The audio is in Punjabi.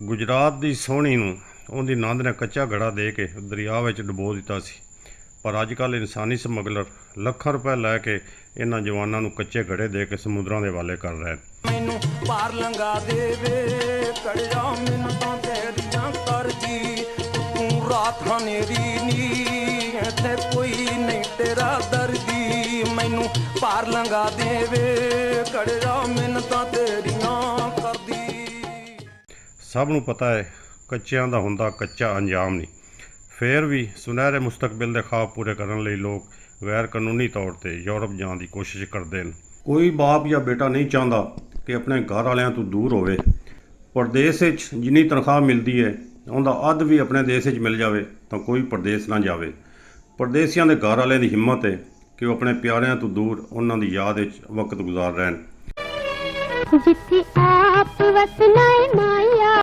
ਗੁਜਰਾਤ ਦੀ ਸੋਹਣੀ ਨੂੰ ਉਹਦੀ ਨੰਦ ਨੇ ਕੱਚਾ ਘੜਾ ਦੇ ਕੇ ਦਰਿਆ ਵਿੱਚ ਡੁਬੋ ਦਿੱਤਾ ਸੀ। ਪਰ ਅੱਜ ਕੱਲ੍ਹ ਇਨਸਾਨੀ ਸਮਗਲਰ ਲੱਖਾਂ ਰੁਪਏ ਲੈ ਕੇ ਇਹਨਾਂ ਜਵਾਨਾਂ ਨੂੰ ਕੱਚੇ ਘੜੇ ਦੇ ਕੇ ਸਮੁੰਦਰਾਂ ਦੇ ਹਵਾਲੇ ਕਰ ਰਹੇ ਨੇ। ਮੈਨੂੰ ਪਾਰ ਲੰਘਾ ਦੇਵੇ ਕੜਿਆ ਮੈਨੂੰ ਤਾਂ ਤੇਰੀਆਂ ਕਰਦੀ ਤੂੰ ਰਾਤ ਹਨੇਰੀ ਨੀ ਇੱਥੇ ਕੋਈ ਨਹੀਂ ਤੇਰਾ ਦਰਦੀ ਮੈਨੂੰ ਪਾਰ ਲੰਘਾ ਦੇਵੇ ਕੜਿਆ ਮੈਨੂੰ ਤਾਂ ਤੇਰੀਆਂ ਕਰਦੀ। ਸਭ ਨੂੰ ਪਤਾ ਹੈ ਕੱਚਿਆਂ ਦਾ ਹੁੰਦਾ ਕੱਚਾ ਅੰਜਾਮ ਨਹੀਂ। ਫਿਰ ਵੀ ਸੁਨਹਿਰੇ ਮੁਸਤਕਬਲ ਦੇ ਖਾਬ ਪੂਰੇ ਕਰਨ ਲਈ ਲੋਕ ਗੈਰ ਕਾਨੂੰਨੀ ਤੌਰ ਤੇ ਯੂਰਪ ਜਾਣ ਦੀ ਕੋਸ਼ਿਸ਼ ਕਰਦੇ ਨੇ। ਕੋਈ ਬਾਪ ਜਾਂ ਬੇਟਾ ਨਹੀਂ ਚਾਹੁੰਦਾ ਕਿ ਆਪਣੇ ਘਰ ਵਾਲਿਆਂ ਤੋਂ ਦੂਰ ਹੋਵੇ। ਪਰਦੇਸ ਵਿੱਚ ਜਿੰਨੀ ਤਨਖਾਹ ਮਿਲਦੀ ਹੈ ਉਹਦਾ ਅੱਧ ਵੀ ਆਪਣੇ ਦੇਸ਼ ਵਿੱਚ ਮਿਲ ਜਾਵੇ ਤਾਂ ਕੋਈ ਪਰਦੇਸ ਨਾ ਜਾਵੇ। ਪਰਦੇਸੀਆਂ ਦੇ ਘਰ ਵਾਲਿਆਂ ਦੀ ਹਿੰਮਤ ਹੈ ਕਿ ਉਹ ਆਪਣੇ ਪਿਆਰਿਆਂ ਤੋਂ ਦੂਰ ਉਹਨਾਂ ਦੀ ਯਾਦ ਵਿੱਚ ਵਕਤ ਗੁਜ਼ਾਰ ਰਹਿਣ। ਜਿੱਥੇ ਆਪ ਵਸਣਾ ਏ